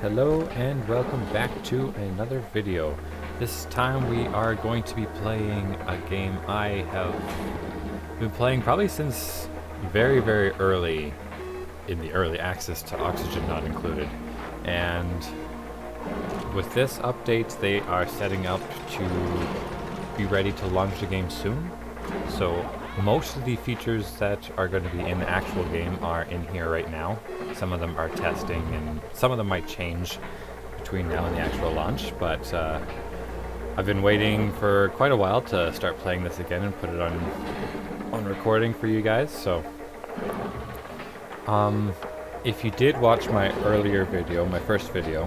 Hello and welcome back to another video. This time we are going to be playing a game I have been playing probably since very early in the early access to Oxygen Not Included. And with this update they are setting up to be ready to launch the game soon. So most of the features that are going to be in the actual game are in here right now. Some of them are testing and some of them might change between now and the actual launch, but I've been waiting for quite a while to start playing this again and put it on recording for you guys. So if you did watch my earlier video, my first video,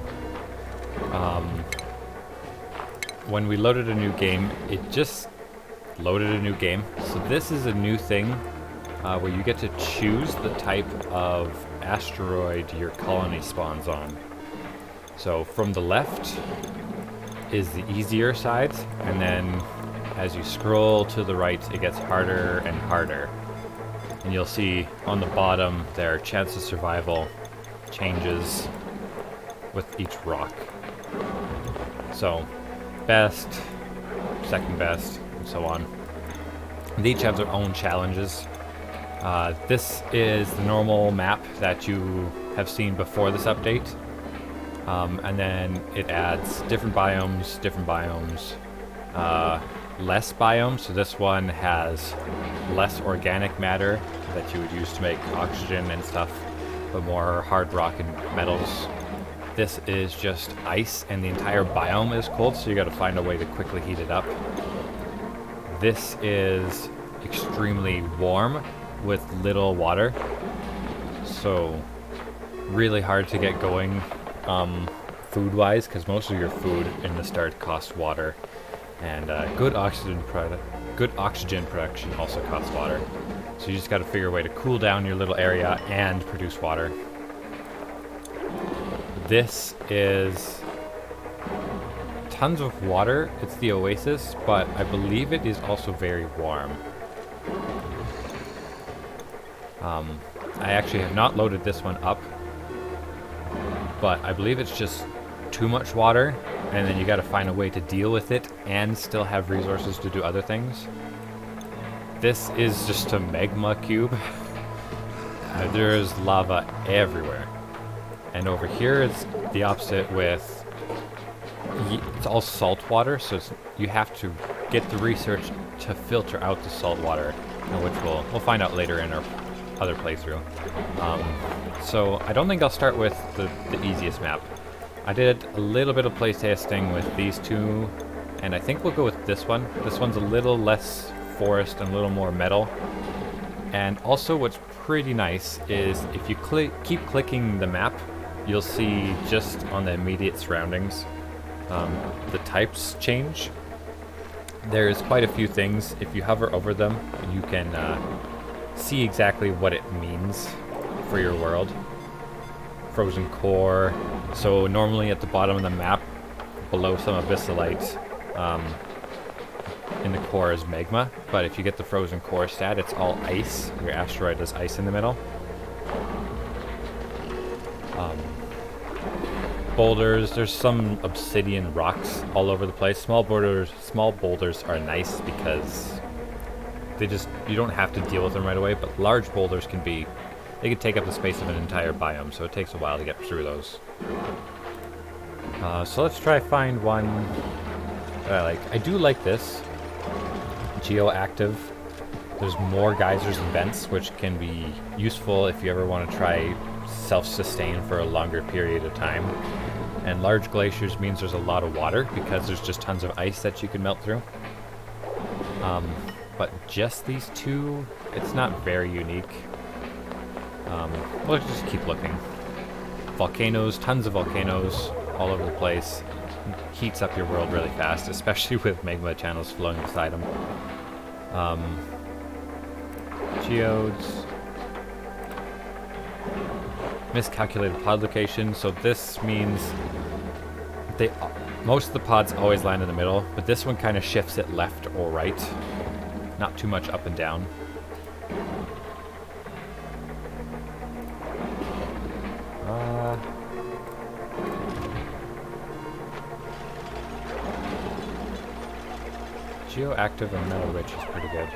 when we loaded a new game, it just loaded a new game. So this is a new thing where you get to choose the type of asteroid your colony spawns on. So from the left is the easier side, and then as you scroll to the right it gets harder and harder. And you'll see on the bottom their chance of survival changes with each rock. So best, second best, and so on. They each have their own challenges. This is the normal map that you have seen before this update. And then it adds different biomes, less biomes. So this one has less organic matter that you would use to make oxygen and stuff, but more hard rock and metals. This is just ice, and the entire biome is cold, so you gotta find a way to quickly heat it up. This is extremely warm with little water, so really hard to get going food-wise, because most of your food in the start costs water, and good oxygen production also costs water. So you just got to figure a way to cool down your little area and produce water. This is tons of water. It's the oasis, but I believe it is also very warm. I actually have not loaded this one up, but I believe it's just too much water, and then you got to find a way to deal with it and still have resources to do other things. This is just a magma cube. There's lava everywhere. And over here it's the opposite with, it's all salt water, so you have to get the research to filter out the salt water, which we'll find out later in our other playthrough. So I don't think I'll start with the easiest map. I did a little bit of playtesting with these two, and I think we'll go with this one. This one's a little less forest and a little more metal. And also what's pretty nice is if you keep clicking the map, you'll see just on the immediate surroundings the types change. There's quite a few things. If you hover over them, you can see exactly what it means for your world. Frozen core. So normally at the bottom of the map, below some abyssalite, in the core is magma, but if you get the frozen core stat, it's all ice. Your asteroid has ice in the middle. Boulders, there's some obsidian rocks all over the place. Small boulders are nice because you don't have to deal with them right away, but large boulders they can take up the space of an entire biome, so it takes a while to get through those. So let's try find one that I like. I do like this. Geoactive. There's more geysers and vents, which can be useful if you ever want to try self-sustain for a longer period of time. And large glaciers means there's a lot of water because there's just tons of ice that you can melt through. But just these two, it's not very unique. We'll just keep looking. Volcanoes, tons of volcanoes all over the place. Heats up your world really fast, especially with magma channels flowing beside them. Geodes. Miscalculated pod location. So this means most of the pods always land in the middle, but this one kind of shifts it left or right. Not too much up and down. Geoactive and Metal Rich is pretty good.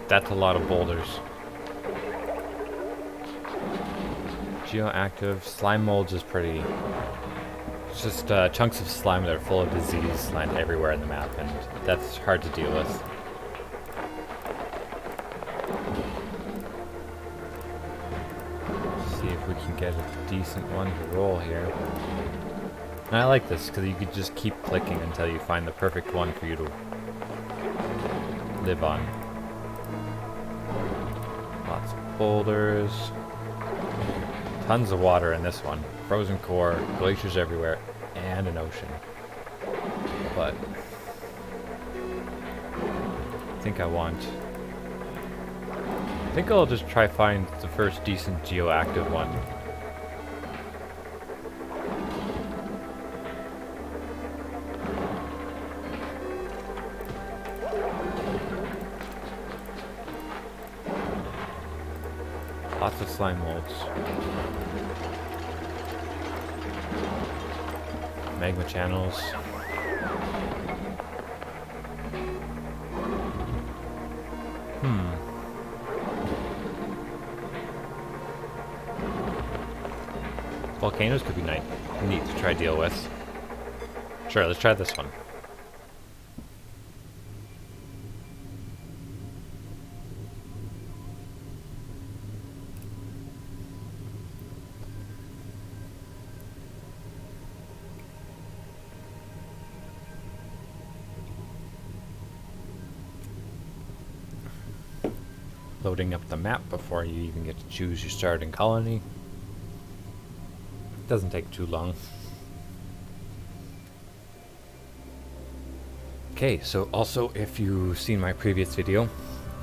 That's a lot of boulders. Geoactive, slime molds is pretty... It's just chunks of slime that are full of disease land everywhere in the map, and that's hard to deal with. See if we can get a decent one to roll here. And I like this, because you could just keep clicking until you find the perfect one for you to live on. Lots of boulders. Tons of water in this one. Frozen core, glaciers everywhere, and an ocean. But I think I'll just try find the first decent geoactive one. Lots of slime molds. Magma channels. Volcanoes could be neat to try deal with. Sure, let's try this one. Loading up the map before you even get to choose your starting colony. Doesn't take too long. Okay, so also if you've seen my previous video,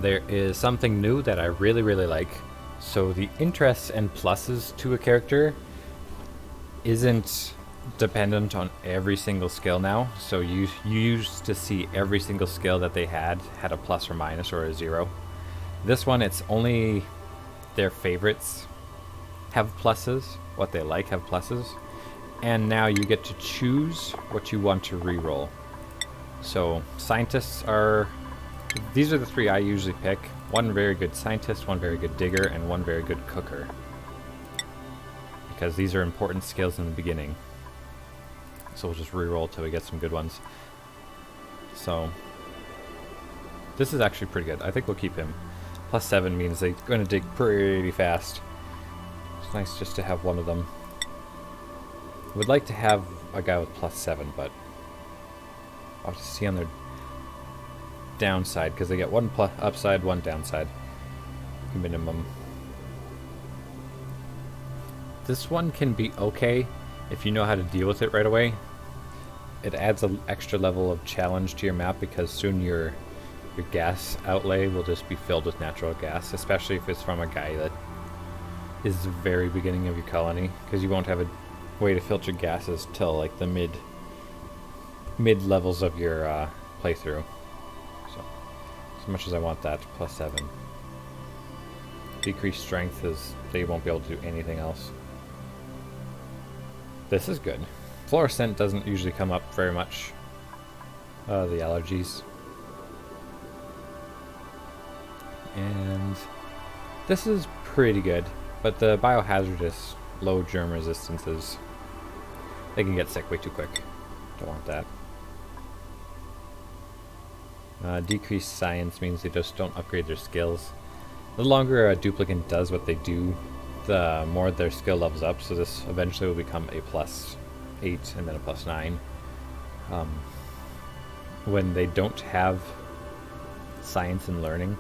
there is something new that I really like. So the interests and pluses to a character isn't dependent on every single skill now. So you used to see every single skill that they had a plus or minus or a 0. This one, it's only their favorites have pluses, what they like have pluses, and now you get to choose what you want to reroll. So scientists are, these are the 3 I usually pick. One very good scientist, one very good digger, and one very good cooker. Because these are important skills in the beginning. So we'll just reroll till we get some good ones. So this is actually pretty good. I think we'll keep him. +7 means they're going to dig pretty fast. It's nice just to have one of them. I would like to have a guy with +7, but I'll have to see on their downside, because they get 1 upside, 1 downside. Minimum. This one can be okay if you know how to deal with it right away. It adds an extra level of challenge to your map, because soon your gas outlay will just be filled with natural gas, especially if it's from a guy that is the very beginning of your colony, because you won't have a way to filter gases till like the mid levels of your playthrough. So as much as I want that, +7. Decreased strength is they won't be able to do anything else. This is good. Fluorescent doesn't usually come up very much. The allergies. And this is pretty good, but the biohazardous low germ resistances, they can get sick way too quick. Don't want that. Decreased science means they just don't upgrade their skills. The longer a duplicant does what they do, the more their skill levels up, so this eventually will become a +8 and then a +9. When they don't have science and learning,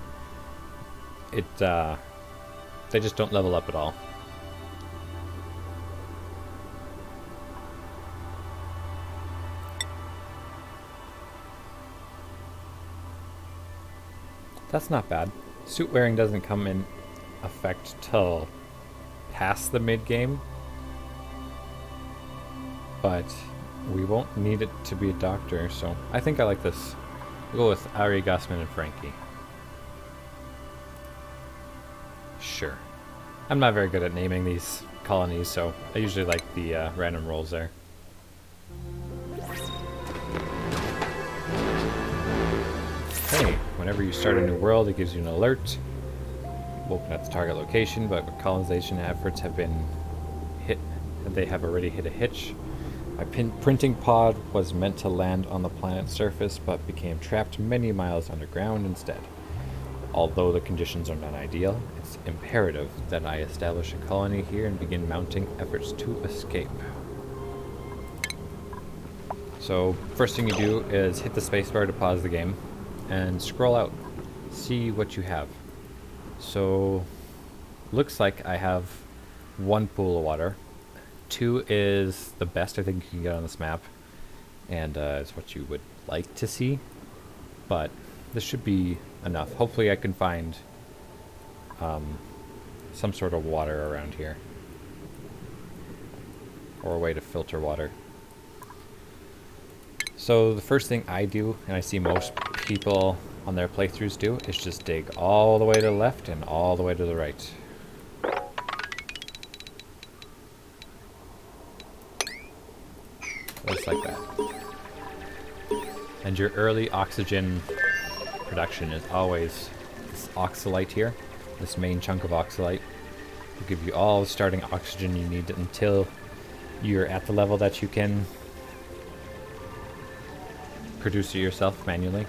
they just don't level up at all. That's not bad. Suit wearing doesn't come in effect till past the mid game, but we won't need it to be a doctor, so I think I like this. We'll go with Ari, Gossman, and Frankie. Sure. I'm not very good at naming these colonies, so I usually like the random rolls there. Okay, whenever you start a new world, it gives you an alert. Open at the target location, but colonization efforts have been hit. They have already hit a hitch. My printing pod was meant to land on the planet's surface, but became trapped many miles underground instead. Although the conditions are not ideal, it's imperative that I establish a colony here and begin mounting efforts to escape. So, first thing you do is hit the spacebar to pause the game and scroll out. See what you have. So, looks like I have one pool of water. 2 is the best I think you can get on this map, and it's what you would like to see, but this should be enough. Hopefully I can find some sort of water around here, or a way to filter water. So the first thing I do, and I see most people on their playthroughs do, is just dig all the way to the left and all the way to the right. Just like that. And your early oxygen production is always this oxalite here, this main chunk of oxalite. Will give you all the starting oxygen you need until you're at the level that you can produce it yourself manually.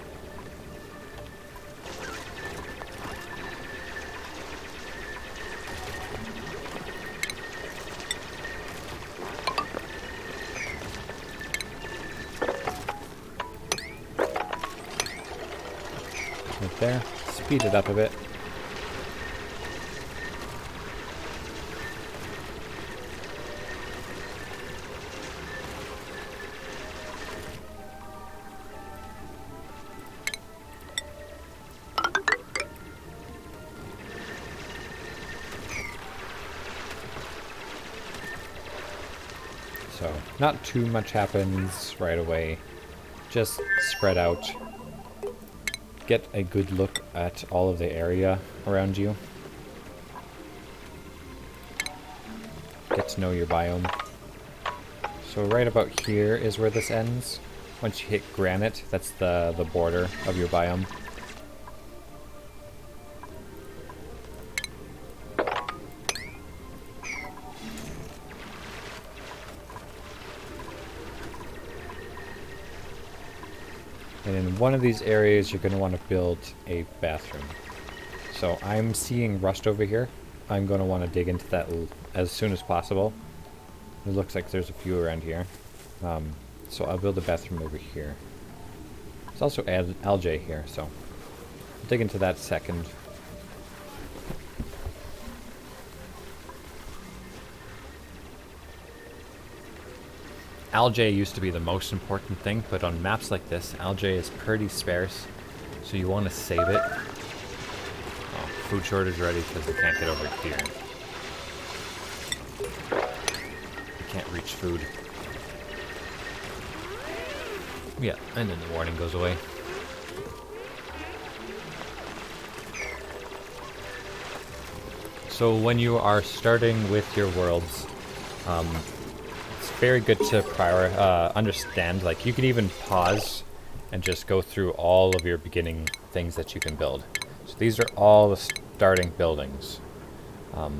Right there. Speed it up a bit. So, not too much happens right away. Just spread out. Get a good look at all of the area around you. Get to know your biome. So right about here is where this ends. Once you hit granite, that's the border of your biome. And in one of these areas, you're going to want to build a bathroom. So I'm seeing rust over here. I'm going to want to dig into that as soon as possible. It looks like there's a few around here. So I'll build a bathroom over here. There's also algae here, so I'll dig into that second. Algae used to be the most important thing, but on maps like this, algae is pretty sparse, so you want to save it. Oh, food shortage ready because I can't get over here. I can't reach food. Yeah, and then the warning goes away. So when you are starting with your worlds, it's very good to understand, like you can even pause and just go through all of your beginning things that you can build. So these are all the starting buildings. A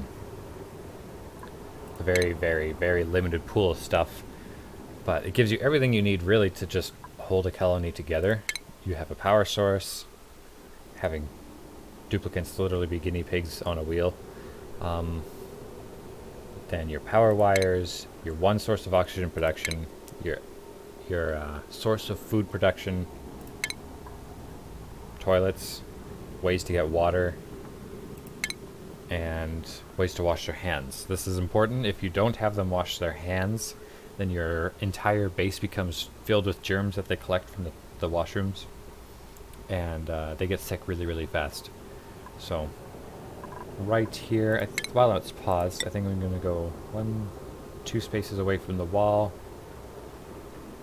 very, very, very limited pool of stuff, but it gives you everything you need really to just hold a colony together. You have a power source, having duplicants literally be guinea pigs on a wheel. Then your power wires, your one source of oxygen production, your source of food production, toilets, ways to get water, and ways to wash their hands. This is important. If you don't have them wash their hands, then your entire base becomes filled with germs that they collect from the washrooms, and they get sick really, really fast. So right here, while it's paused, I think I'm going to go 2 spaces away from the wall,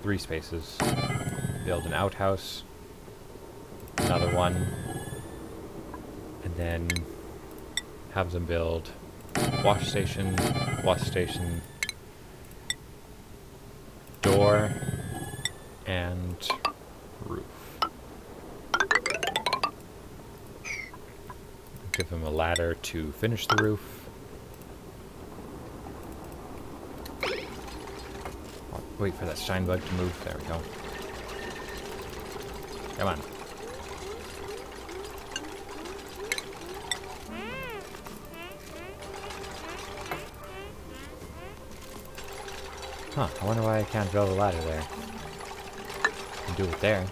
3 spaces, build an outhouse, another one, and then have them build wash station, door, and roof. Give him a ladder to finish the roof. Wait for that shine bug to move. There we go. Come on. Huh, I wonder why I can't build a ladder there. I can do it there.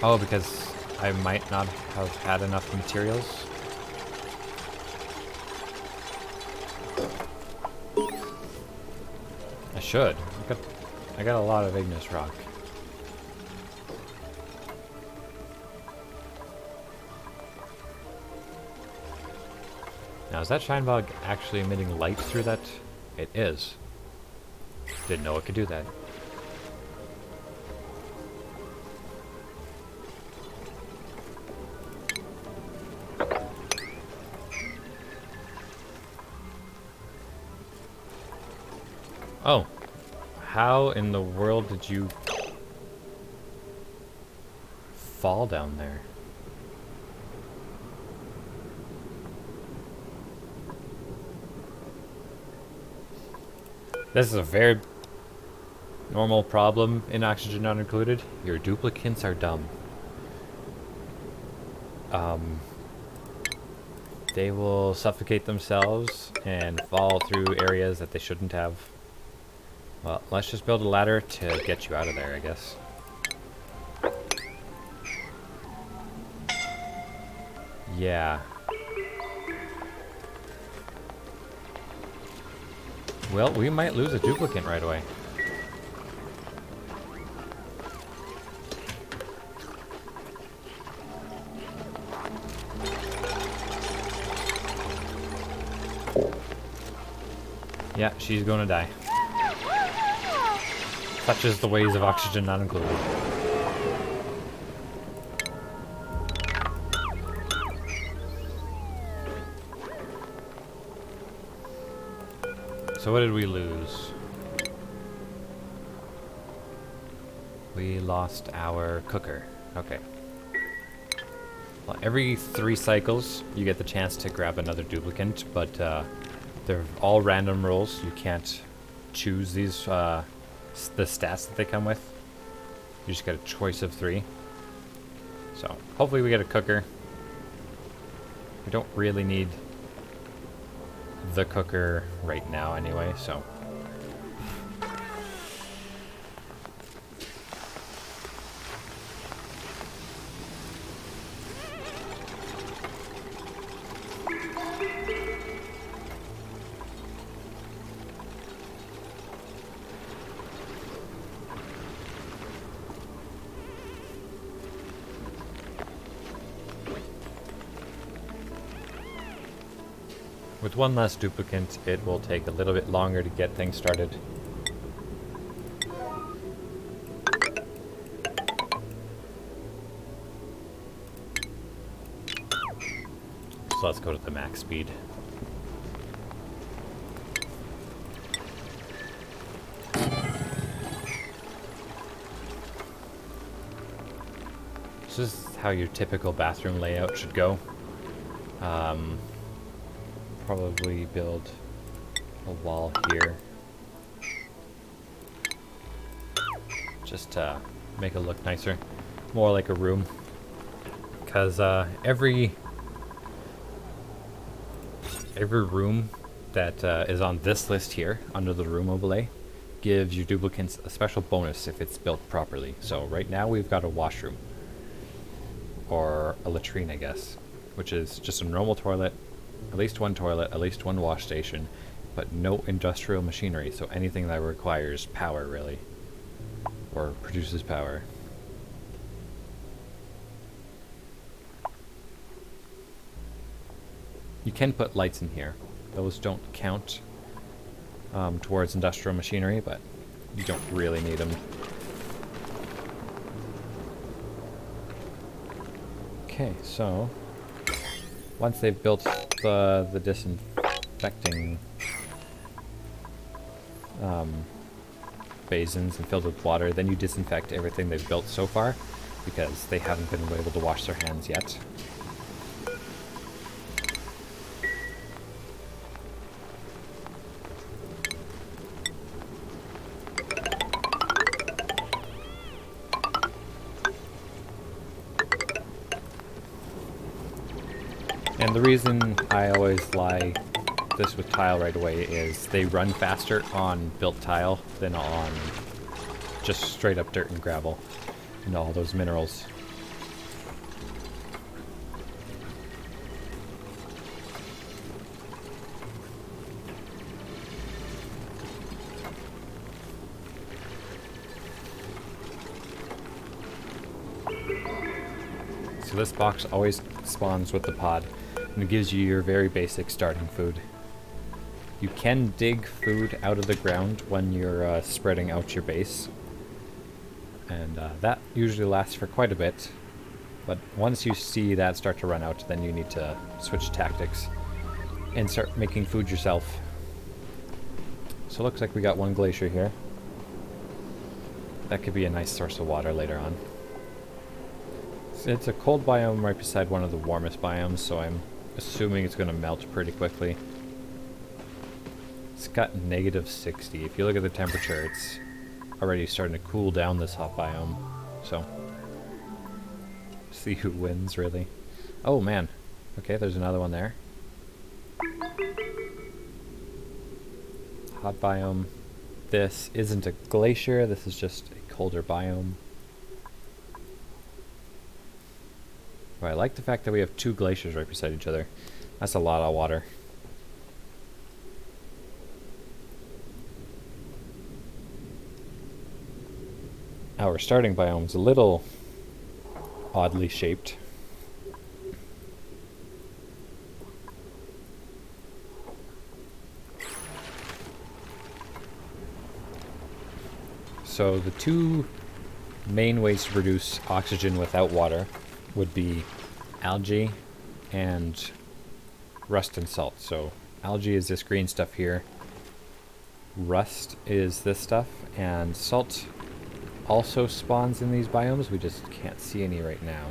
Oh, because I might not have had enough materials. I should. I got a lot of igneous rock. Now, is that shine bug actually emitting light through that? It is. Didn't know it could do that. Oh. How in the world did you fall down there? This is a very normal problem in Oxygen Not Included. Your duplicants are dumb. They will suffocate themselves and fall through areas that they shouldn't have. Well, let's just build a ladder to get you out of there, I guess. Yeah. Well, we might lose a duplicant right away. Yeah, she's gonna die. Such is the ways of Oxygen Not Included. So what did we lose? We lost our cooker. Okay. Well, every 3 cycles, you get the chance to grab another duplicant, but they're all random rolls. You can't choose these, the stats that they come with. You just get a choice of 3. So, hopefully we get a cooker. We don't really need the cooker right now anyway, so. With one less duplicant, it will take a little bit longer to get things started. So let's go to the max speed. This is how your typical bathroom layout should go. Probably build a wall here. Just to make it look nicer. More like a room. Because every room that is on this list here, under the room overlay, gives your duplicants a special bonus if it's built properly. So right now we've got a washroom. Or a latrine, I guess. Which is just a normal toilet. At least one toilet, at least one wash station, but no industrial machinery, so anything that requires power, really. Or produces power. You can put lights in here. Those don't count towards industrial machinery, but you don't really need them. Okay, so once they've built the disinfecting basins and filled with water, then you disinfect everything they've built so far, because they haven't been able to wash their hands yet. And the reason I always lie this with tile right away is they run faster on built tile than on just straight up dirt and gravel and all those minerals. So this box always spawns with the pod, and it gives you your very basic starting food. You can dig food out of the ground when you're spreading out your base, and that usually lasts for quite a bit. But once you see that start to run out, then you need to switch tactics and start making food yourself. So it looks like we got one glacier here. That could be a nice source of water later on. It's a cold biome right beside one of the warmest biomes, so I'm assuming it's going to melt pretty quickly. It's got -60. If you look at the temperature, it's already starting to cool down this hot biome. So, see who wins, really. Oh, man. Okay, there's another one there. Hot biome. This isn't a glacier, this is just a colder biome. But I like the fact that we have 2 glaciers right beside each other. That's a lot of water. Our starting biome's a little oddly shaped. So the 2 main ways to produce oxygen without water would be algae and rust and salt. So algae is this green stuff here, rust is this stuff, and salt also spawns in these biomes. We just can't see any right now.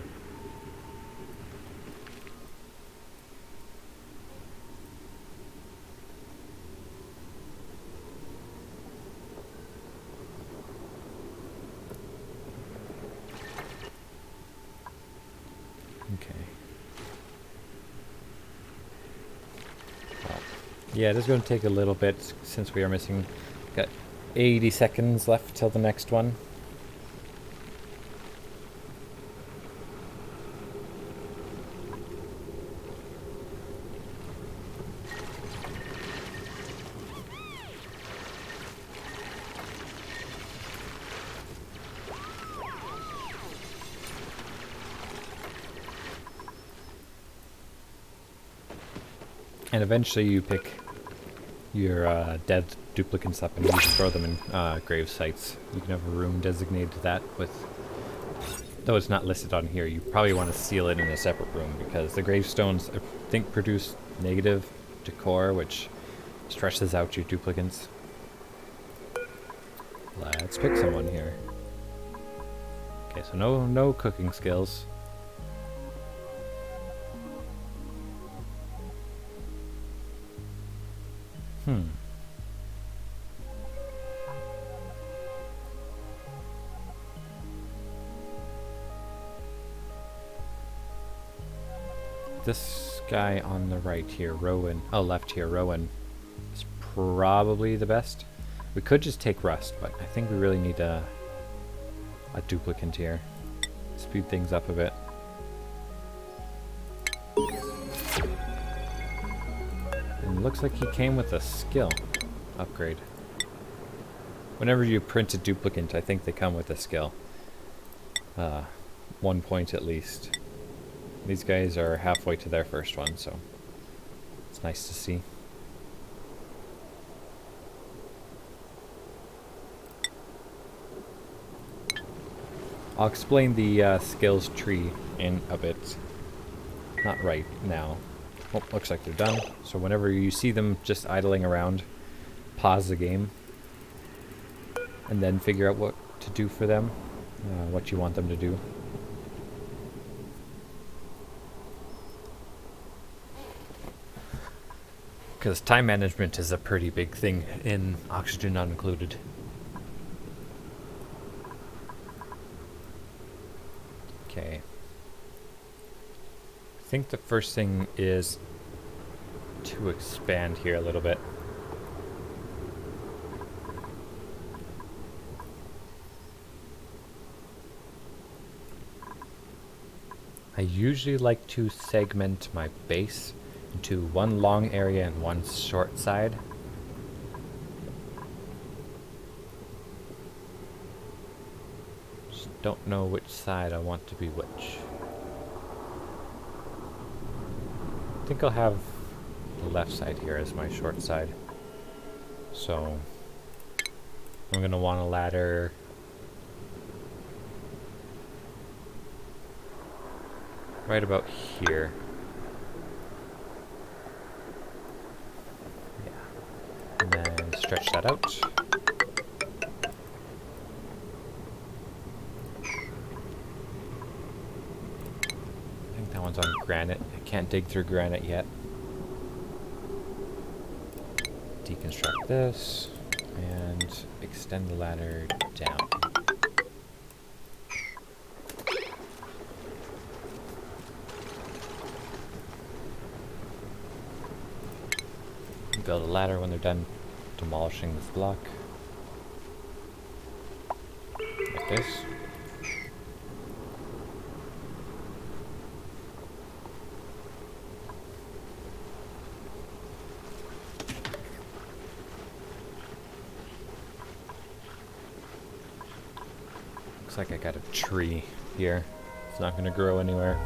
Yeah, it is going to take a little bit since we are missing. Got 80 seconds left till the next one. And eventually you pick your dead duplicants up and you can throw them in grave sites. You can have a room designated to that with, though it's not listed on here, you probably want to seal it in a separate room because the gravestones, I think, produce negative decor, which stresses out your duplicants. Let's pick someone here. Okay, so no cooking skills. This guy on the right here, Rowan, left here, Rowan, is probably the best. We could just take Rust, but I think we really need a duplicant here. Speed things up a bit. And it looks like he came with a skill upgrade. Whenever you print a duplicant, I think they come with a skill. 1 point at least. These guys are halfway to their first one, so it's nice to see. I'll explain the skills tree in a bit not right now. Oh, looks like they're done. So whenever you see them just idling around, pause the game, and then figure out what to do for them, what you want them to do. Because time management is a pretty big thing in Oxygen Not Included. Okay. I think the first thing is to expand here a little bit. I usually like to segment my base into one long area and one short side. Just don't know which side I want to be which. I think I'll have the left side here as my short side. So I'm gonna want a ladder right about here. Yeah. And then stretch that out. I think that one's on granite. I can't dig through granite yet. Deconstruct this and extend the ladder down. Build a ladder when they're done demolishing this block. Like this. Looks like I got a tree here. It's not going to grow anywhere.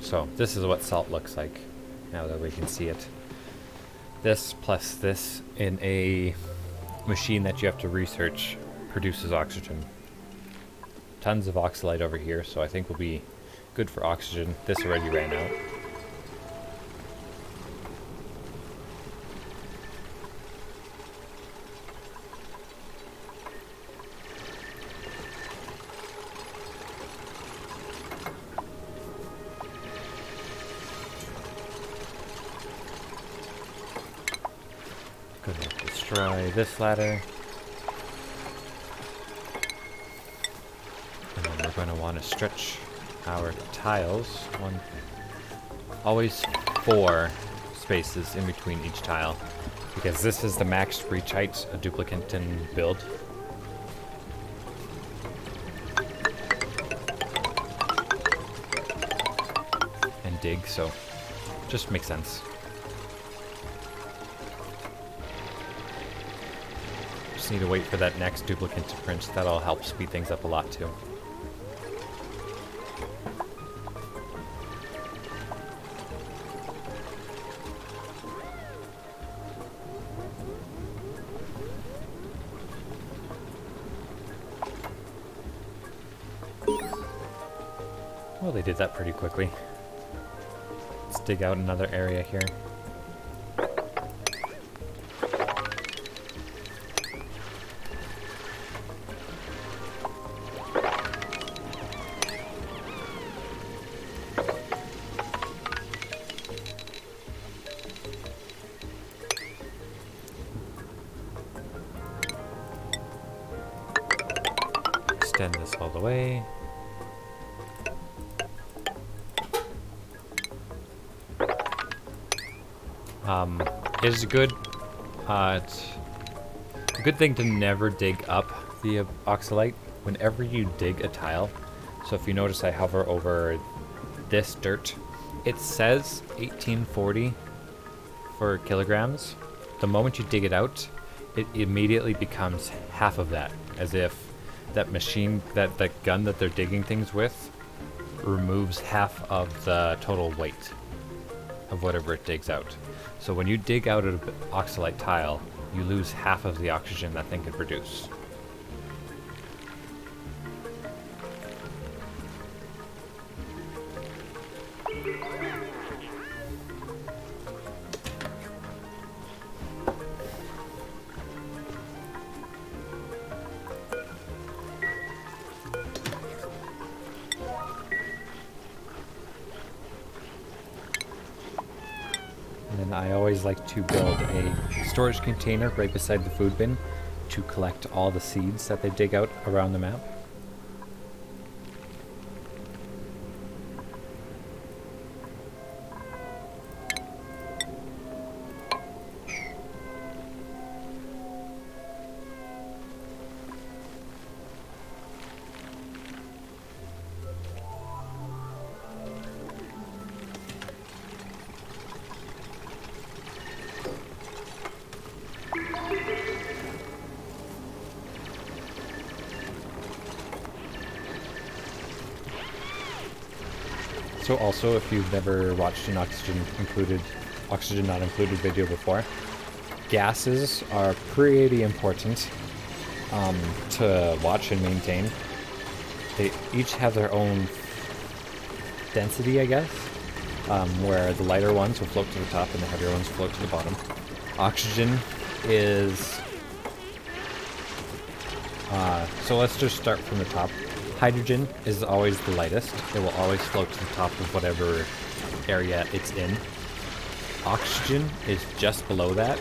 So this is what salt looks like now that we can see it. This plus this in a machine that you have to research produces oxygen. Tons of oxalite over here, so I think will be good for oxygen. This already ran out. Gonna destroy this ladder. And then we're going to want to stretch our tiles. Always 4 spaces in between each tile, because this is the max reach height a duplicate can build. And dig, so just makes sense. Just need to wait for that next duplicate to print. That'll help speed things up a lot too. Well, they did that pretty quickly. Let's dig out another area here. Extend this all the way. It is good. It's a good thing to never dig up the oxalite whenever you dig a tile. So if you notice, I hover over this dirt. It says 1840 for kilograms. The moment you dig it out, it immediately becomes half of that, as if that machine, that gun that they're digging things with, removes half of the total weight of whatever it digs out. So when you dig out an oxalite tile, you lose half of the oxygen that thing could produce. And I always like to build a storage container right beside the food bin to collect all the seeds that they dig out around the map. So also, if you've never watched an oxygen not included video before, gases are pretty important to watch and maintain. They each have their own density, I guess, where the lighter ones will float to the top and the heavier ones float to the bottom. Oxygen is... so let's just start from the top. Hydrogen is always the lightest. It will always float to the top of whatever area it's in. Oxygen is just below that.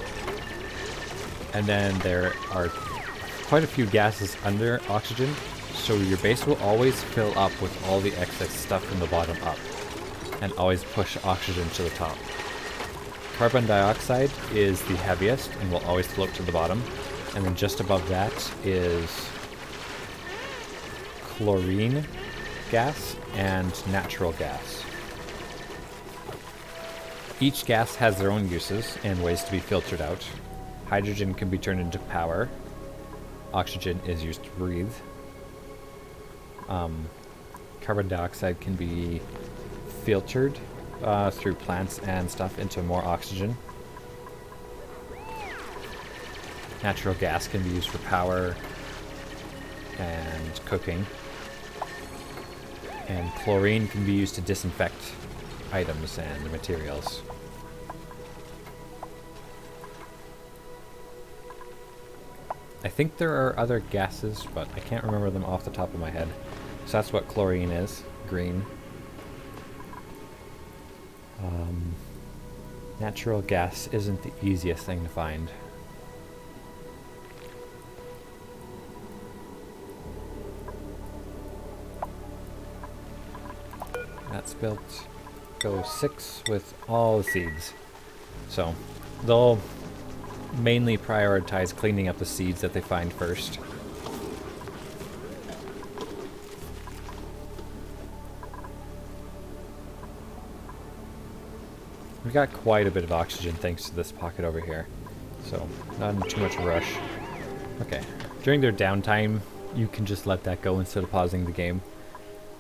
And then there are quite a few gases under oxygen, so your base will always fill up with all the excess stuff from the bottom up, and always push oxygen to the top. Carbon dioxide is the heaviest and will always float to the bottom, and then just above that is chlorine gas and natural gas. Each gas has their own uses and ways to be filtered out. Hydrogen can be turned into power. Oxygen is used to breathe. Carbon dioxide can be filtered through plants and stuff into more oxygen. Natural gas can be used for power and cooking. And chlorine can be used to disinfect items and materials. I think there are other gases, but I can't remember them off the top of my head. So that's what chlorine is, green. Natural gas isn't the easiest thing to find. That's built. Go 6 with all the seeds. So they'll mainly prioritize cleaning up the seeds that they find first. We've got quite a bit of oxygen thanks to this pocket over here, so not in too much of a rush. Okay, during their downtime, you can just let that go instead of pausing the game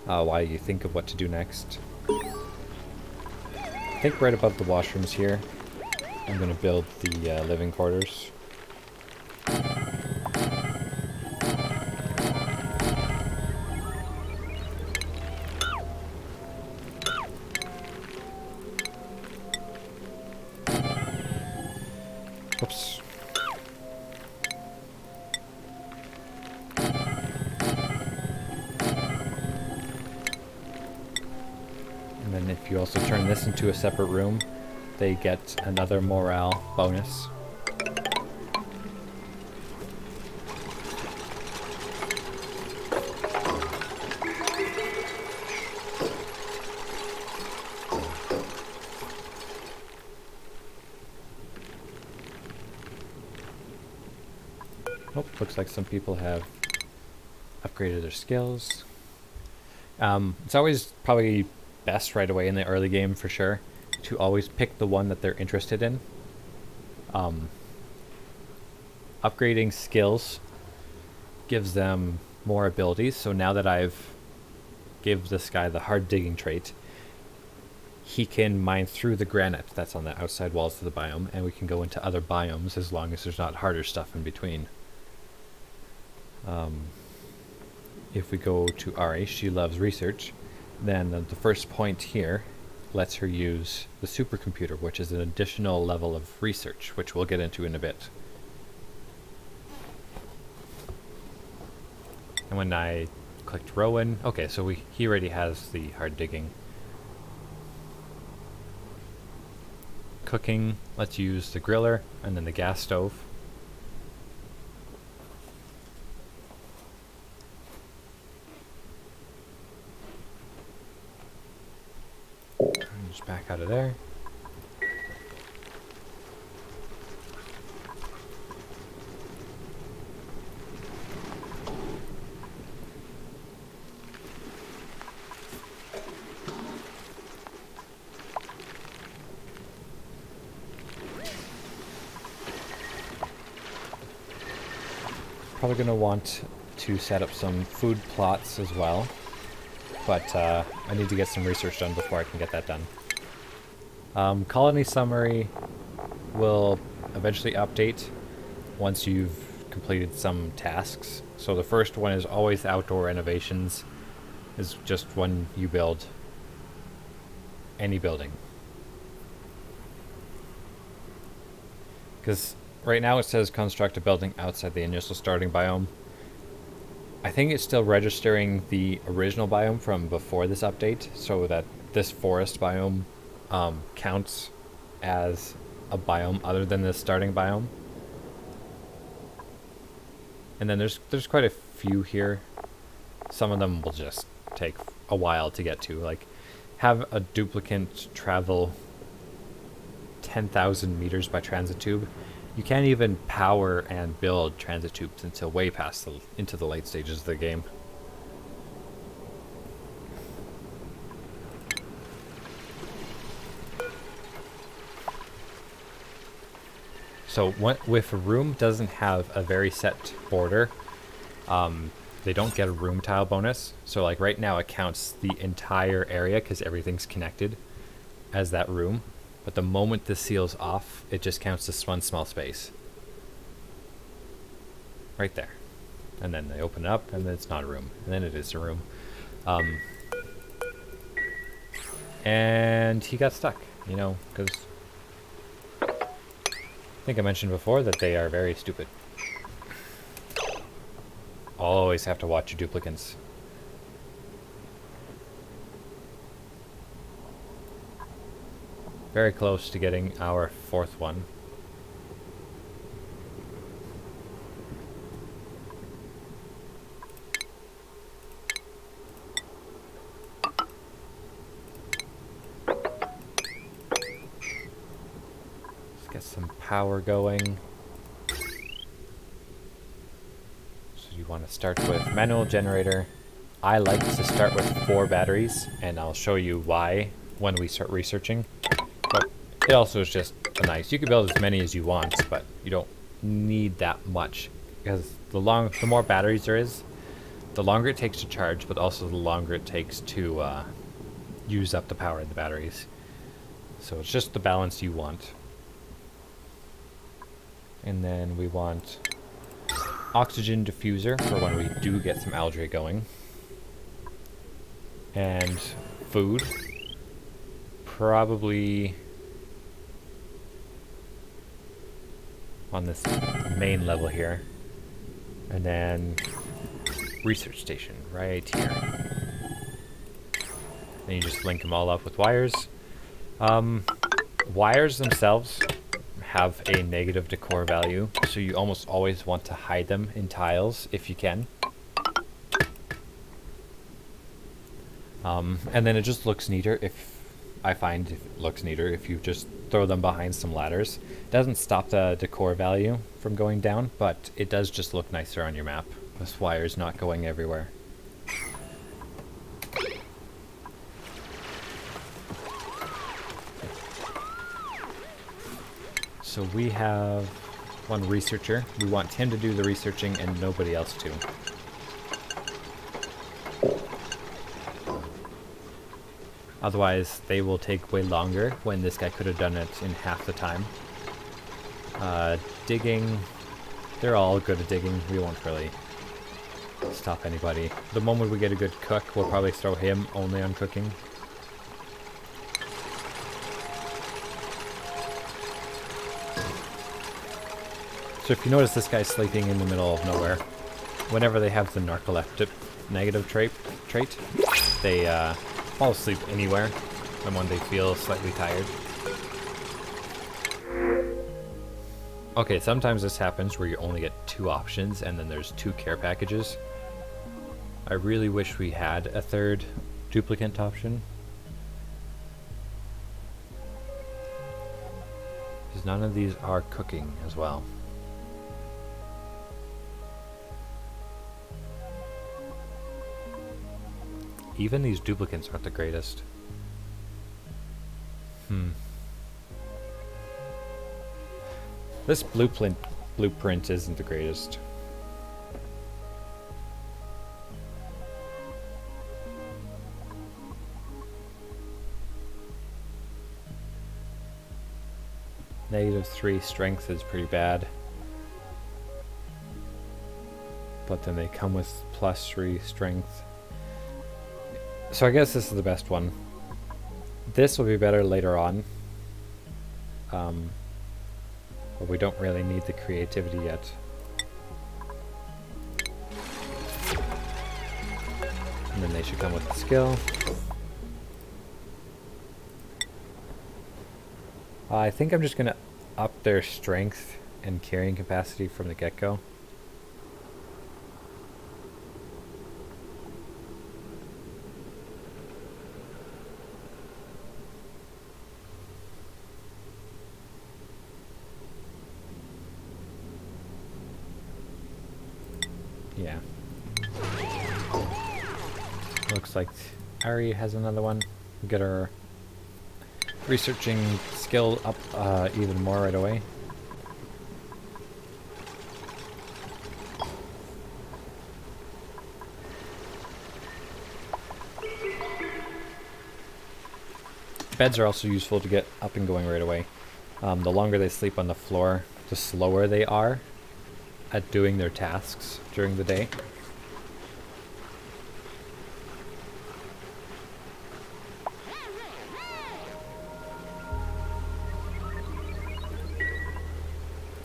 while you think of what to do next. I think right above the washrooms here, I'm going to build the living quarters. Oops. And then if you also turn this into a separate room, they get another morale bonus. Oh, looks like some people have upgraded their skills. It's always probably best right away in the early game for sure to always pick the one that they're interested in. Upgrading skills gives them more abilities, so now that I've give this guy the hard digging trait, he can mine through the granite that's on the outside walls of the biome, and we can go into other biomes as long as there's not harder stuff in between. If we go to Ari, she loves research, then the first point here lets her use the supercomputer, which is an additional level of research, which we'll get into in a bit. And when I clicked Rowan, okay, so he already has the hard digging. Cooking, let's use the griller and then the gas stove. Just back out of there. Probably going to want to set up some food plots as well, but I need to get some research done before I can get that done. Colony summary will eventually update once you've completed some tasks. So the first one is always outdoor renovations, is just when you build any building. Because right now it says construct a building outside the initial starting biome. I think it's still registering the original biome from before this update, so that this forest biome counts as a biome other than the starting biome. And then there's quite a few here. Some of them will just take a while to get to. Like, have a duplicant travel 10,000 meters by transit tube. You can't even power and build transit tubes until way past into the late stages of the game. So if a room doesn't have a very set border, they don't get a room tile bonus. So like right now it counts the entire area because everything's connected as that room. But the moment this seals off, it just counts this one small space. Right there. And then they open it up, and then it's not a room. And then it is a room. And he got stuck, you know, because I think I mentioned before that they are very stupid. Always have to watch your duplicants. Very close to getting our fourth one. Let's get some power going. So you want to start with manual generator. I like to start with 4 batteries, and I'll show you why when we start researching. But it also is just nice. You can build as many as you want, but you don't need that much, because the more batteries there is, the longer it takes to charge, but also the longer it takes to use up the power in the batteries. So it's just the balance you want. And then we want oxygen diffuser for when we do get some algae going. And food. Probably on this main level here. And then research station right here. Then you just link them all up with wires. Wires themselves have a negative decor value, so you almost always want to hide them in tiles if you can. And then it just looks neater I find it looks neater if you just throw them behind some ladders. It doesn't stop the decor value from going down, but it does just look nicer on your map with wires not going everywhere. So we have one researcher. We want him to do the researching and nobody else to. Otherwise, they will take way longer when this guy could have done it in half the time. Digging, they're all good at digging. We won't really stop anybody. The moment we get a good cook, we'll probably throw him only on cooking. So if you notice, this guy's sleeping in the middle of nowhere. Whenever they have the narcoleptic negative trait, they fall asleep anywhere, and when they feel slightly tired. Okay, sometimes this happens where you only get 2 options and then there's 2 care packages. I really wish we had a third duplicate option. Because none of these are cooking as well. Even these duplicates aren't the greatest. This blueprint isn't the greatest. -3 strength is pretty bad. But then they come with +3 strength. So I guess this is the best one. This will be better later on. But we don't really need the creativity yet. And then they should come with the skill. I think I'm just going to up their strength and carrying capacity from the get-go. Yeah. Looks like Ari has another one. We get our researching skill up even more right away. Beds are also useful to get up and going right away. The longer they sleep on the floor, the slower they are at doing their tasks during the day.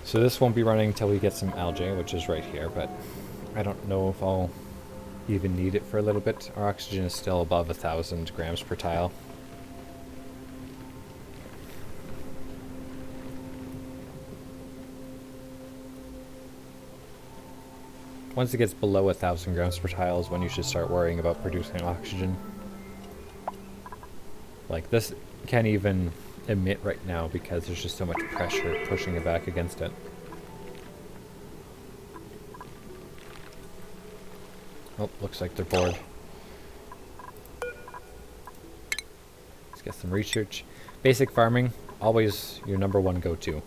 So this won't be running until we get some algae, which is right here, but I don't know if I'll even need it for a little bit. Our oxygen is still above 1,000 grams per tile. Once it gets below 1,000 grams per tile is when you should start worrying about producing oxygen. Like, this can't even emit right now because there's just so much pressure pushing it back against it. Oh, looks like they're bored. Let's get some research. Basic farming, always your #1 go-to.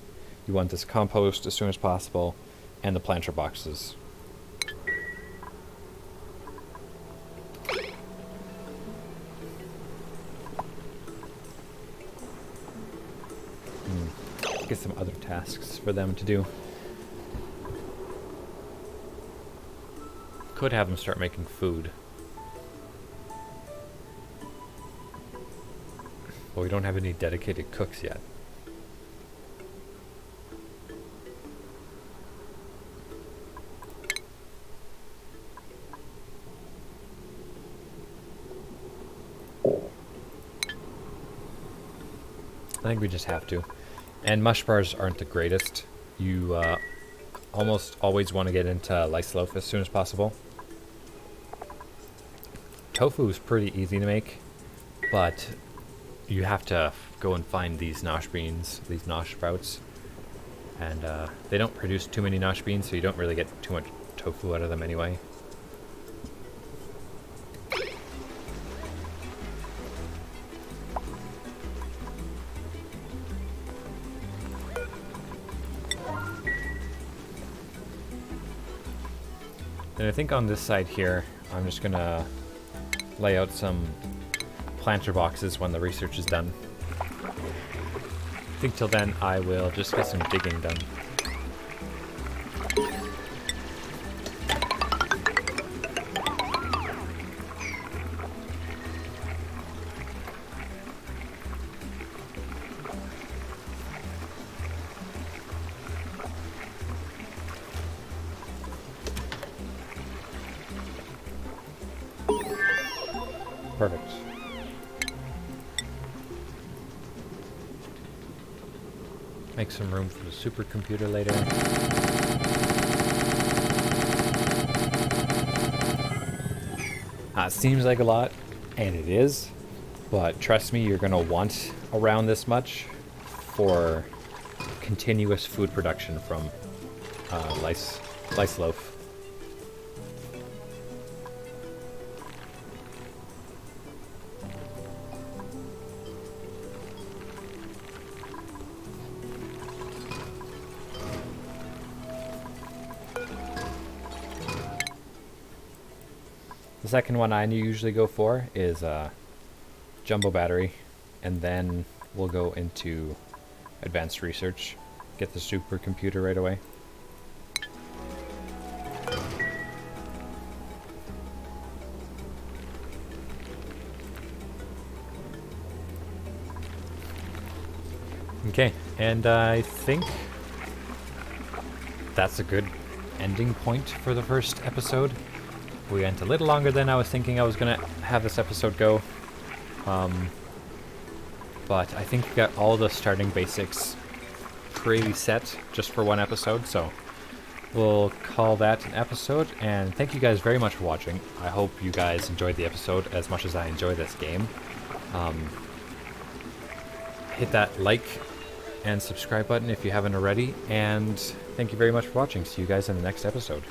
You want this compost as soon as possible, and the planter boxes. Get some other tasks for them to do. Could have them start making food. But we don't have any dedicated cooks yet. I think we just have to. And mush bars aren't the greatest. You almost always want to get into lice loaf as soon as possible. Tofu is pretty easy to make, but you have to go and find these nosh beans, these nosh sprouts. And they don't produce too many nosh beans, so you don't really get too much tofu out of them anyway. And I think on this side here, I'm just gonna lay out some planter boxes when the research is done. I think till then I will just get some digging done. Perfect. Make some room for the supercomputer later. Seems like a lot, and it is, but trust me, you're gonna want around this much for continuous food production from lice loaf. The second one I usually go for is jumbo battery, and then we'll go into advanced research, get the supercomputer right away. Okay, and I think that's a good ending point for the first episode. We went a little longer than I was thinking I was going to have this episode go. But I think we got all the starting basics pretty set just for one episode, so we'll call that an episode. And thank you guys very much for watching. I hope you guys enjoyed the episode as much as I enjoy this game. Hit that like and subscribe button if you haven't already, and thank you very much for watching. See you guys in the next episode.